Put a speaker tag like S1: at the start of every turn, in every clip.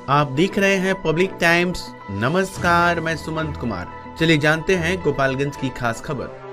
S1: आप देख रहे हैं पब्लिक टाइम्स। नमस्कार, मैं सुमंत कुमार। चलिए जानते हैं गोपालगंज की खास खबर।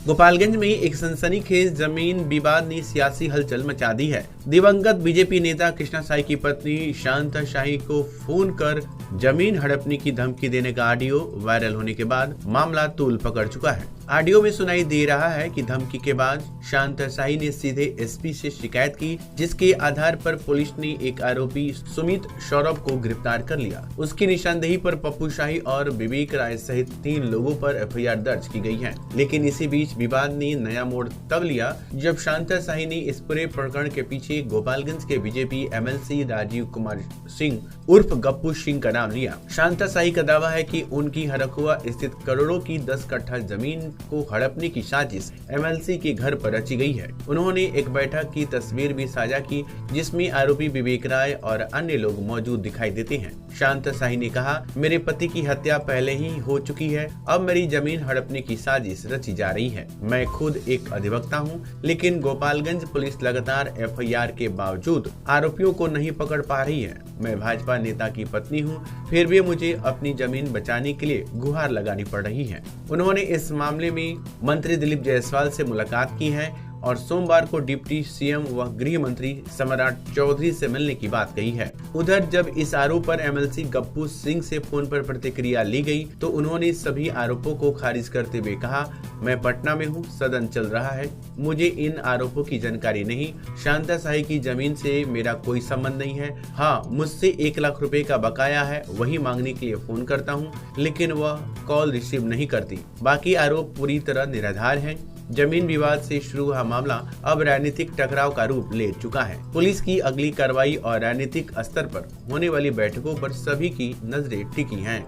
S1: गोपालगंज में एक सनसनीखेज जमीन विवाद ने सियासी हलचल मचा दी है। दिवंगत बीजेपी नेता कृष्णा शाही की पत्नी शांता शाही को फोन कर जमीन हड़पने की धमकी देने का ऑडियो वायरल होने के बाद मामला तूल पकड़ चुका है। ऑडियो में सुनाई दे रहा है कि धमकी के बाद शांता शाही ने सीधे एसपी से शिकायत की, जिसके आधार पर पुलिस ने एक आरोपी सुमित सौरभ को गिरफ्तार कर लिया। उसकी निशानदेही पर पप्पू शाही और विवेक राय सहित 3 लोगों पर एफआईआर दर्ज की गई है। लेकिन इसी बीच विवाद ने नया मोड़ तब लिया जब शांता शाही ने इस पूरे प्रकरण के पीछे गोपालगंज के बीजेपी एमएलसी राजीव कुमार सिंह उर्फ गप्पू सिंह का नाम लिया। शांता शाही का दावा है कि उनकी हरखुआ स्थित करोड़ों की 10 कट्ठा जमीन को हड़पने की साजिश एमएलसी के घर पर रची गई है। उन्होंने एक बैठक की तस्वीर भी साझा की, जिसमें आरोपी विवेक राय और अन्य लोग मौजूद दिखाई देते हैं। शांता शाही ने कहा, मेरे पति की हत्या पहले ही हो चुकी है, अब मेरी जमीन हड़पने की साजिश रची जा रही है। मैं खुद एक अधिवक्ता हूं, लेकिन गोपालगंज पुलिस लगातार एफआईआर के बावजूद आरोपियों को नहीं पकड़ पा रही है। मैं भाजपा नेता की पत्नी हूं, फिर भी मुझे अपनी जमीन बचाने के लिए गुहार लगानी पड़ रही है। उन्होंने इस मामले में मंत्री दिलीप जायसवाल से मुलाकात की है और सोमवार को डिप्टी सीएम व गृह मंत्री सम्राट चौधरी से मिलने की बात कही है। उधर जब इस आरोप पर एमएलसी गप्पू सिंह से फोन पर प्रतिक्रिया ली गई तो उन्होंने सभी आरोपों को खारिज करते हुए कहा, मैं पटना में हूँ, सदन चल रहा है, मुझे इन आरोपों की जानकारी नहीं। शांता शाही की जमीन से मेरा कोई संबंध नहीं है। हाँ, मुझसे 1 लाख रुपए का बकाया है, वही मांगने के लिए फोन करता हूँ, लेकिन वह कॉल रिसीव नहीं करती। बाकी आरोप पूरी तरह निराधार हैं। जमीन विवाद से शुरू हुआ मामला अब राजनीतिक टकराव का रूप ले चुका है। पुलिस की अगली कार्रवाई और राजनीतिक स्तर पर होने वाली बैठकों पर सभी की नजरें टिकी हैं।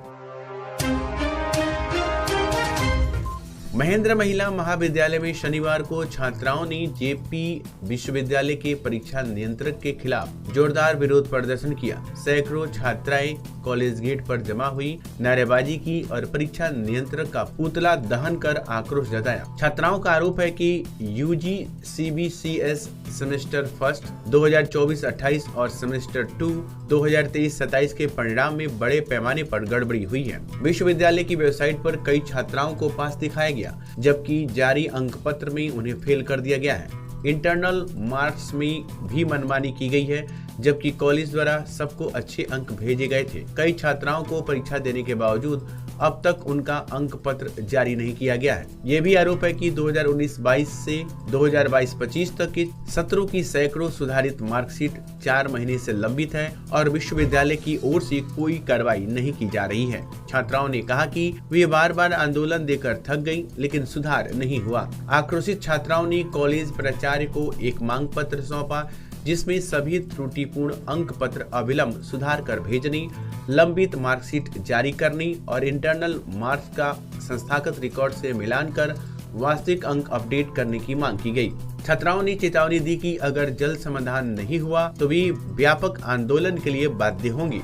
S1: महेंद्र महिला महाविद्यालय में शनिवार को छात्राओं ने जेपी विश्वविद्यालय के परीक्षा नियंत्रक के खिलाफ जोरदार विरोध प्रदर्शन किया। सैकड़ों छात्राएं कॉलेज गेट पर जमा हुई, नारेबाजी की और परीक्षा नियंत्रक का पुतला दहन कर आक्रोश जताया। छात्राओं का आरोप है कि यूजी सीबीसीएस सेमेस्टर फर्स्ट 2024-28 और सेमेस्टर 2 2023-27 के परिणाम में बड़े पैमाने पर गड़बड़ी हुई है। विश्वविद्यालय की वेबसाइट पर कई छात्राओं को पास दिखाया गया, जबकि जारी अंक पत्र में उन्हें फेल कर दिया गया है। इंटरनल मार्क्स में भी मनमानी की गई है, जबकि कॉलेज द्वारा सबको अच्छे अंक भेजे गए थे। कई छात्राओं को परीक्षा देने के बावजूद अब तक उनका अंक पत्र जारी नहीं किया गया है। ये भी आरोप है कि 2019-22 से 2022-25 तक के सत्रों की सैकड़ों सुधारित मार्कशीट 4 महीने से लंबित है और विश्वविद्यालय की ओर से कोई कार्रवाई नहीं की जा रही है। छात्राओं ने कहा कि वे बार बार आंदोलन देकर थक गयी, लेकिन सुधार नहीं हुआ। आक्रोशित छात्राओं ने कॉलेज प्राचार्य को एक मांग पत्र सौंपा, जिसमें सभी त्रुटिपूर्ण अंक पत्र अविलंब सुधार कर भेजने, लंबित मार्कशीट जारी करने और इंटरनल मार्क्स का संस्थागत रिकॉर्ड से मिलान कर वास्तविक अंक अपडेट करने की मांग की गई। छात्राओं ने चेतावनी दी कि अगर जल्द समाधान नहीं हुआ तो वे व्यापक आंदोलन के लिए बाध्य होंगी।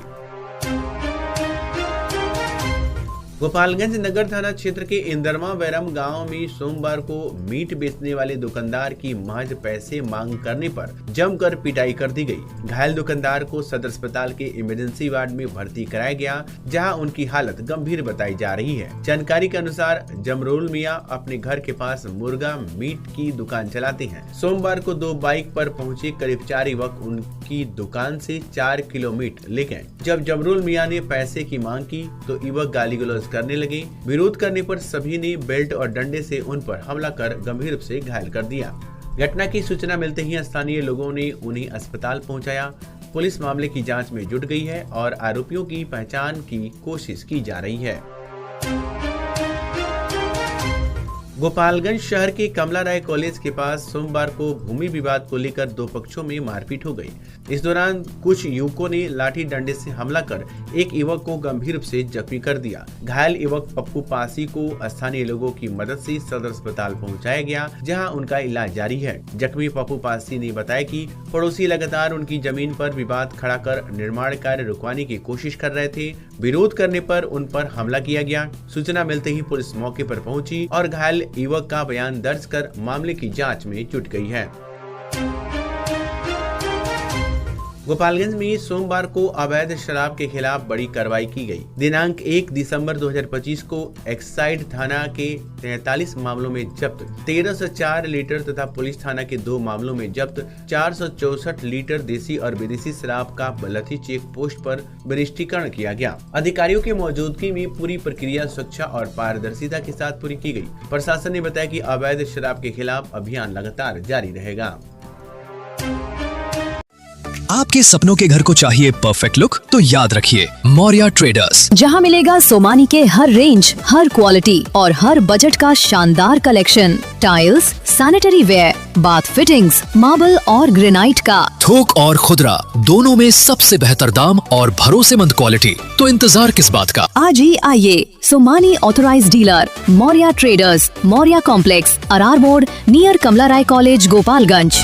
S1: गोपालगंज नगर थाना क्षेत्र के इंदरमा बैरम गांव में सोमवार को मीट बेचने वाले दुकानदार की महज पैसे मांग करने पर जमकर पिटाई कर दी गई। घायल दुकानदार को सदर अस्पताल के इमरजेंसी वार्ड में भर्ती कराया गया, जहां उनकी हालत गंभीर बताई जा रही है। जानकारी के अनुसार जमरुल मियां अपने घर के पास मुर्गा मीट की दुकान चलाते हैं। सोमवार को 2 बाइक पर पहुंचे करीब 4 युवक उनकी दुकान से 4 किलो मीट ले गए। जब जमरुल मियां ने पैसे की मांग की तो युवक गाली गलौज करने लगे। विरोध करने पर सभी ने बेल्ट और डंडे से उन पर हमला कर गंभीर रूप से घायल कर दिया। घटना की सूचना मिलते ही स्थानीय लोगों ने उन्हें अस्पताल पहुंचाया। पुलिस मामले की जांच में जुट गई है और आरोपियों की पहचान की कोशिश की जा रही है। गोपालगंज शहर के कमला राय कॉलेज के पास सोमवार को भूमि विवाद को लेकर 2 पक्षों में मारपीट हो गई। इस दौरान कुछ युवकों ने लाठी डंडे से हमला कर एक युवक को गंभीर रूप से जख्मी कर दिया। घायल युवक पप्पू पासी को स्थानीय लोगों की मदद से सदर अस्पताल पहुंचाया गया, जहां उनका इलाज जारी है। जख्मी पप्पू पासी ने बताया कि पड़ोसी लगातार उनकी जमीन पर विवाद खड़ा कर निर्माण कार्य रुकवाने की कोशिश कर रहे थे। विरोध करने पर उन पर हमला किया गया। सूचना मिलते ही पुलिस मौके पर पहुंची और घायल युवक का बयान दर्ज कर मामले की जांच में जुट गई है। गोपालगंज में सोमवार को अवैध शराब के खिलाफ बड़ी कार्रवाई की गई। दिनांक 1 दिसंबर 2025 को एक्साइड थाना के 43 मामलों में जब्त 1304 लीटर तथा पुलिस थाना के 2 मामलों में जब्त 464 लीटर देसी और विदेशी शराब का बलथी चेक पोस्ट पर विनिष्टीकरण किया गया। अधिकारियों की मौजूदगी में पूरी प्रक्रिया स्वच्छ और पारदर्शिता के साथ पूरी की गई। प्रशासन ने बताया कि अवैध शराब के खिलाफ अभियान लगातार जारी रहेगा।
S2: आपके सपनों के घर को चाहिए परफेक्ट लुक तो याद रखिए मौर्या ट्रेडर्स,
S3: जहां मिलेगा सोमानी के हर रेंज, हर क्वालिटी और हर बजट का शानदार collection. Tiles, sanitary ware, bath fittings, marble और ग्रेनाइट का
S2: थोक और खुदरा दोनों में सबसे बेहतर दाम और भरोसेमंद क्वालिटी। तो इंतजार किस बात का,
S3: आज ही आइए। Somani authorized dealer Maurya traders, Maurya complex, Arar board, near Kamla Rai college, Gopalganj.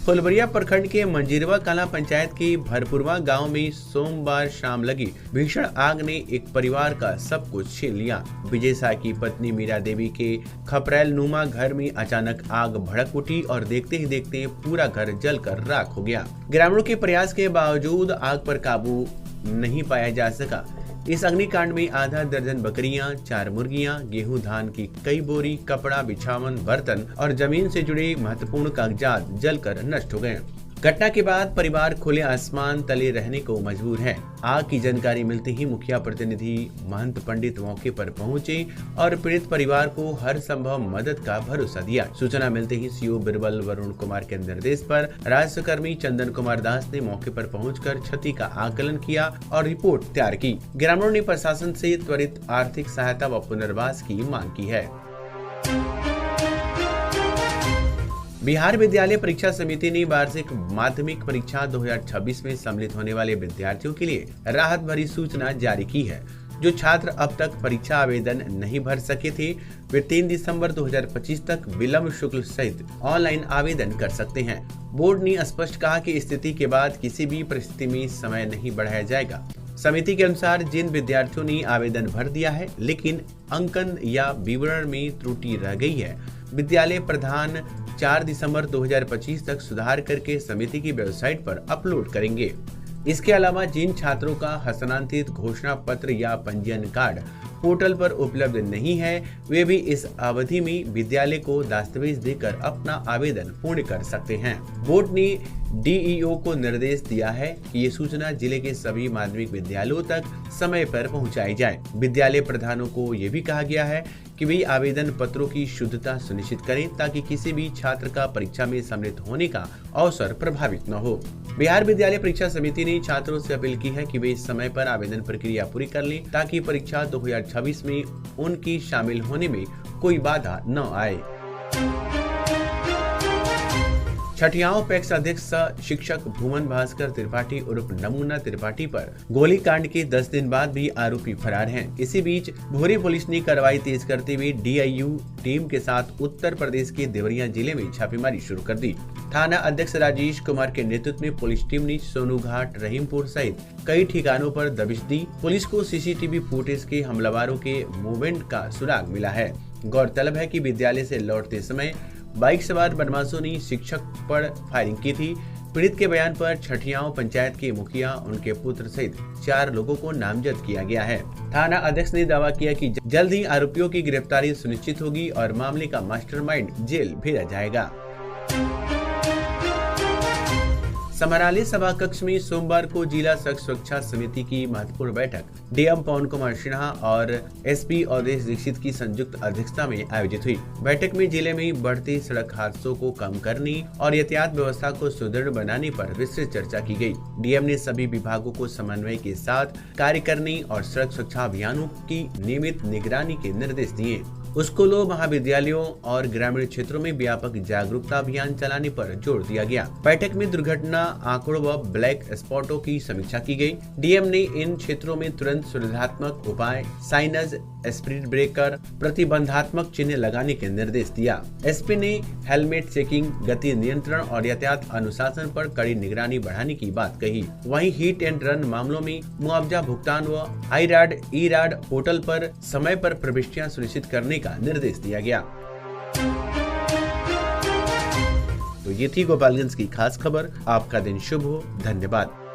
S1: Phulbaria प्रखंड के मंजीरवा कला पंचायत के भरपुरवा गांव में सोमवार शाम लगी भीषण आग ने एक परिवार का सब कुछ छीन लिया। विजय शाह की पत्नी मीरा देवी के खपरेल नुमा घर में अचानक आग भड़क उठी और देखते ही देखते पूरा घर जलकर राख हो गया। ग्रामीणों के प्रयास के बावजूद आग पर काबू नहीं पाया जा सका। इस अग्निकांड में आधा दर्जन बकरियां, 4 मुर्गियां, गेहूं धान की कई बोरी, कपड़ा, बिछावन, बर्तन और जमीन से जुड़े महत्वपूर्ण कागजात जलकर नष्ट हो गए। घटना के बाद परिवार खुले आसमान तले रहने को मजबूर है। आग की जानकारी मिलते ही मुखिया प्रतिनिधि महंत पंडित मौके पर पहुंचे और पीड़ित परिवार को हर संभव मदद का भरोसा दिया। सूचना मिलते ही सीओ बिरबल वरुण कुमार के निर्देश पर राजस्वकर्मी चंदन कुमार दास ने मौके पर पहुंचकर क्षति का आकलन किया और रिपोर्ट तैयार की। ग्रामीणों ने प्रशासन से त्वरित आर्थिक सहायता व पुनर्वास की मांग की है। बिहार विद्यालय परीक्षा समिति ने वार्षिक माध्यमिक परीक्षा 2026 में सम्मिलित होने वाले विद्यार्थियों के लिए राहत भरी सूचना जारी की है। जो छात्र अब तक परीक्षा आवेदन नहीं भर सके थे, वे 3 दिसंबर 2025 तक विलंब शुल्क सहित ऑनलाइन आवेदन कर सकते हैं। बोर्ड ने स्पष्ट कहा कि स्थिति के बाद किसी भी परिस्थिति में समय नहीं बढ़ाया जाएगा। समिति के अनुसार जिन विद्यार्थियों ने आवेदन भर दिया है लेकिन अंकन या विवरण में त्रुटि रह गई है, विद्यालय प्रधान 4 दिसंबर 2025 तक सुधार करके समिति की वेबसाइट पर अपलोड करेंगे। इसके अलावा जिन छात्रों का हस्तांतरित घोषणा पत्र या पंजीयन कार्ड पोर्टल पर उपलब्ध नहीं है, वे भी इस अवधि में विद्यालय को दस्तावेज देकर अपना आवेदन पूर्ण कर सकते हैं। बोर्ड ने डीईओ को निर्देश दिया है कि ये सूचना जिले के सभी माध्यमिक विद्यालयों तक समय पर पहुंचाई जाए। विद्यालय प्रधानों को ये भी कहा गया है कि वे आवेदन पत्रों की शुद्धता सुनिश्चित करें ताकि किसी भी छात्र का परीक्षा में सम्मिलित होने का अवसर प्रभावित न हो। बिहार विद्यालय परीक्षा समिति ने छात्रों से अपील की है कि वे इस समय पर आवेदन प्रक्रिया पूरी कर लें ताकि परीक्षा 2026 में उनकी शामिल होने में कोई बाधा न आए। छठियाओं पैक्स अध्यक्ष शिक्षक भुवन भास्कर त्रिपाठी उर्फ नमूना त्रिपाठी पर गोलीकांड के 10 दिन बाद भी आरोपी फरार हैं। इसी बीच भोरे पुलिस ने कार्रवाई तेज करते हुए डीआईयू टीम के साथ उत्तर प्रदेश के देवरिया जिले में छापेमारी शुरू कर दी। थाना अध्यक्ष राजेश कुमार के नेतृत्व में पुलिस टीम ने सोनू घाट, रहीमपुर सहित कई ठिकानों पर दबिश दी। पुलिस को सीसीटीवी फुटेज के हमलावरों के मूवमेंट का सुराग मिला है। गौरतलब है कि विद्यालय से लौटते समय बाइक सवार बदमाशों ने शिक्षक पर फायरिंग की थी। पीड़ित के बयान पर छठियाओं पंचायत के मुखिया, उनके पुत्र सहित 4 लोगों को नामजद किया गया है। थाना अध्यक्ष ने दावा किया कि जल्द ही आरोपियों की गिरफ्तारी सुनिश्चित होगी और मामले का मास्टरमाइंड जेल भेजा जाएगा। समराली सभा कक्ष में सोमवार को जिला सड़क सुरक्षा समिति की महत्वपूर्ण बैठक डीएम पवन कुमार सिन्हा और एसपी अवधेश दीक्षित की संयुक्त अध्यक्षता में आयोजित हुई। बैठक में जिले में बढ़ते सड़क हादसों को कम करने और यातायात व्यवस्था को सुदृढ़ बनाने पर विस्तृत चर्चा की गई। डीएम ने सभी विभागों को समन्वय के साथ कार्य करने और सड़क सुरक्षा अभियानों की नियमित निगरानी के निर्देश दिए। स्कूलों, महाविद्यालयों और ग्रामीण क्षेत्रों में व्यापक जागरूकता अभियान चलाने पर जोर दिया गया। बैठक में दुर्घटना आंकड़ों व ब्लैक स्पॉटों की समीक्षा की गई। डीएम ने इन क्षेत्रों में तुरंत सुरक्षात्मक उपाय, साइनज, स्पीड ब्रेकर, प्रतिबंधात्मक चिन्ह लगाने के निर्देश दिया। एसपी ने हेलमेट चेकिंग, गति नियंत्रण और यातायात अनुशासन पर कड़ी निगरानी बढ़ाने की बात कही। वहीं हिट एंड रन मामलों में मुआवजा भुगतान व ई-राड पोर्टल पर समय पर प्रविष्टियां सुनिश्चित करने का निर्देश दिया गया। तो ये थी गोपालगंज की खास खबर। आपका दिन शुभ हो। धन्यवाद।